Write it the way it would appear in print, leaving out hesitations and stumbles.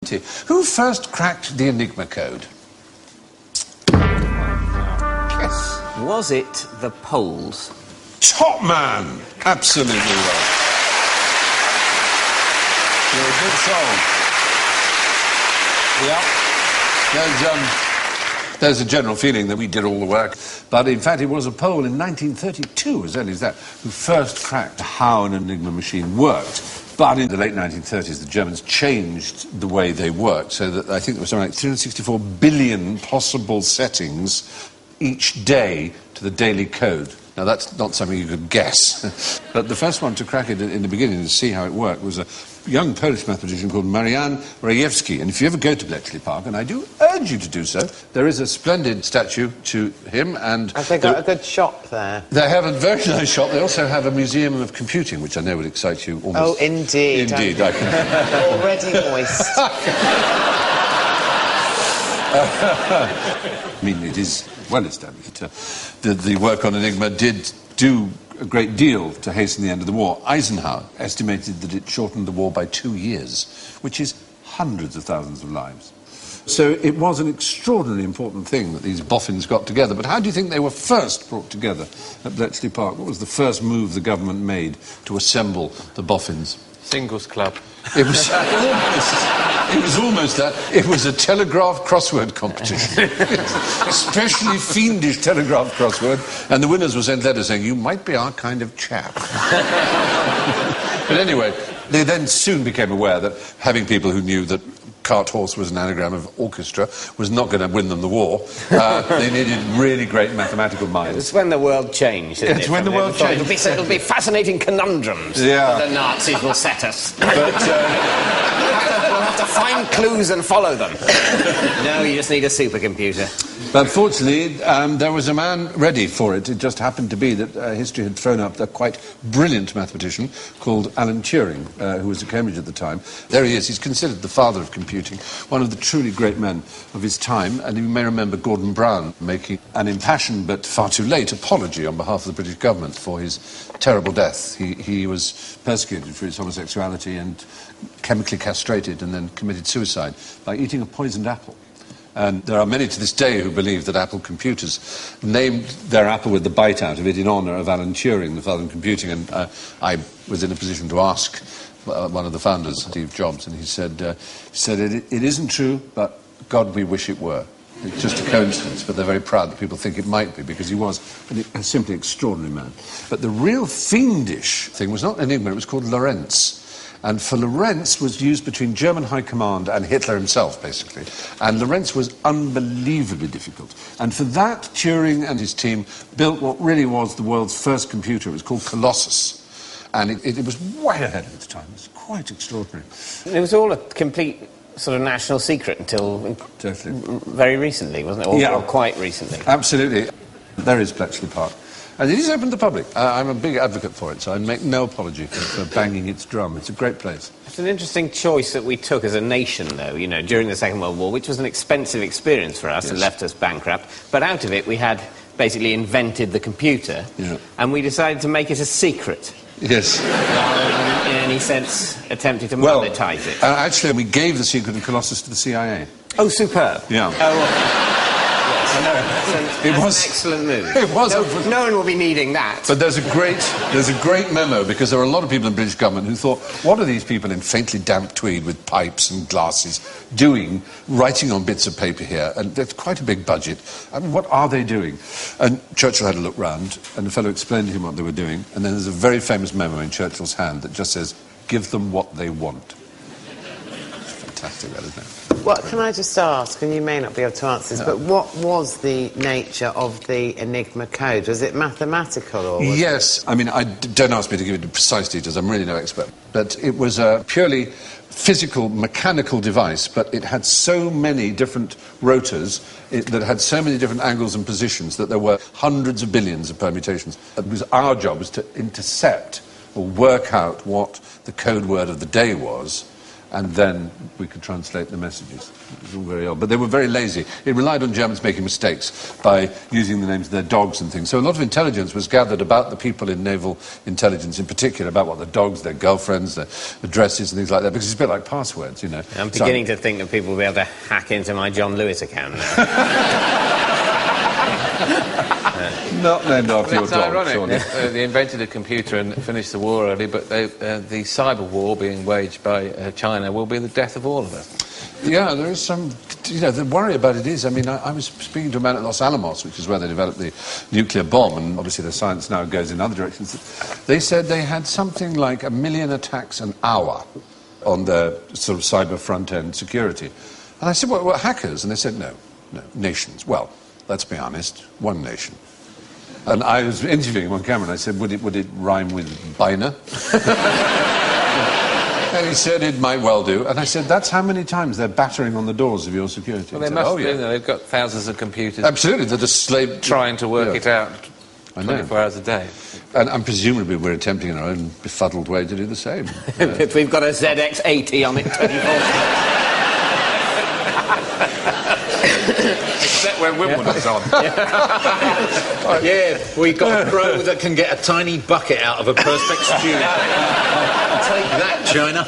Who first cracked the Enigma code? Yes. Was it the Poles? Top man! Absolutely right. You're a good soul. Yeah. There's a general feeling that we did all the work, but in fact it was a Pole in 1932, as early as that, who first cracked how an Enigma machine worked. But in the late 1930s, the Germans changed the way they worked, so that I think there was something like 364 billion possible settings each day to the daily code. Now, that's not something you could guess. But the first one to crack it in the beginning to see how it worked was a young Polish mathematician called Marian Rejewski. And if you ever go to Bletchley Park, and I do urge you to do so, there is a splendid statue to him. And have they got a good shop there? They have a very nice shop. They also have a museum of computing, which I know would excite you almost. Oh, indeed. Indeed. I can... Already moist. I mean, it is well established. The work on Enigma did do a great deal to hasten the end of the war. Eisenhower estimated that it shortened the war by 2 years, which is hundreds of thousands of lives. So it was an extraordinarily important thing that these boffins got together. But how do you think they were first brought together at Bletchley Park? What was the first move the government made to assemble the boffins? Singles club. It was almost that. It was a telegraph crossword competition. Especially fiendish telegraph crossword. And the winners were sent letters saying, "You might be our kind of chap." But anyway, they then soon became aware that having people who knew that cart horse was an anagram of orchestra was not going to win them the war. They needed really great mathematical minds. It's when the world changed, isn't it? It's when the world changed. It'll be fascinating conundrums that the Nazis will set us. But we'll have to find clues and follow them. No, you just need a supercomputer. But fortunately, there was a man ready for it. It just happened to be that history had thrown up a quite brilliant mathematician called Alan Turing, who was at Cambridge at the time. There he is. He's considered the father of computing, one of the truly great men of his time. And you may remember Gordon Brown making an impassioned but far too late apology on behalf of the British government for his terrible death. He was persecuted for his homosexuality and chemically castrated and then committed suicide by eating a poisoned apple. And there are many to this day who believe that Apple computers named their apple with the bite out of it in honour of Alan Turing, the father of computing. And I was in a position to ask one of the founders, Steve Jobs, and he said it isn't true, but God, we wish it were. It's just a coincidence, but they're very proud that people think it might be, because he was a simply extraordinary man. But the real fiendish thing was not Enigma, it was called Lorentz. And for Lorentz was used between German High Command and Hitler himself, basically. And Lorentz was unbelievably difficult. And for that, Turing and his team built what really was the world's first computer. It was called Colossus. And it was way ahead of its time. It was quite extraordinary. It was all a complete sort of national secret until very recently, wasn't it? Or quite recently. Absolutely. There is Bletchley Park. And it is open to the public. I'm a big advocate for it, so I make no apology for banging its drum. It's a great place. It's an interesting choice that we took as a nation, though, you know, during the Second World War, which was an expensive experience for us and left us bankrupt. But out of it, we had basically invented the computer, and we decided to make it a secret. Yes. In any sense, attempting to monetize it. Actually, we gave the secret of Colossus to the CIA. Oh, superb. Yeah. I know. That's an excellent move. It was. No one will be needing that. But there's a great memo, because there are a lot of people in the British government who thought, what are these people in faintly damp tweed with pipes and glasses doing, writing on bits of paper here? And there's quite a big budget. I mean, what are they doing? And Churchill had a look round, and the fellow explained to him what they were doing. And then there's a very famous memo in Churchill's hand that just says, "Give them what they want." Fantastic, that, isn't it? What can I just ask, and you may not be able to answer this, but what was the nature of the Enigma code? Was it mathematical or was Yes. I mean, don't ask me to give you the precise details, I'm really no expert. But it was a purely physical, mechanical device, but it had so many different rotors that had so many different angles and positions that there were hundreds of billions of permutations. Our job was to intercept or work out what the code word of the day was, and then we could translate the messages. It was all very odd. But they were very lazy. It relied on Germans making mistakes by using the names of their dogs and things. So a lot of intelligence was gathered about the people in naval intelligence in particular, about what their dogs, their girlfriends, their addresses and things like that, because it's a bit like passwords, you know. I'm beginning to think that people will be able to hack into my John Lewis account now. Not named after your It's dog, ironic. surely. They invented a computer and finished the war early, but the cyber war being waged by China will be the death of all of us. Yeah, there is some... You know, the worry about it is, I mean, I was speaking to a man at Los Alamos, which is where they developed the nuclear bomb, and obviously the science now goes in other directions. They said they had something like 1 million attacks an hour on their sort of cyber front-end security. And I said, well, hackers? And they said, no, nations. Well, let's be honest, one nation. And I was interviewing him on camera, and I said, would it rhyme with Biner? And he said it might well do. And I said, that's how many times they're battering on the doors of your security. Well, they said, must oh, be, yeah. you know, they've got thousands of computers. Absolutely, they're just trying to work it out 24 hours a day. And presumably we're attempting in our own befuddled way to do the same. If we've got a ZX80 on it 24. Except when Wimbledon's on. Yeah, we got a pro that can get a tiny bucket out of a Perspex tube. Take that, China.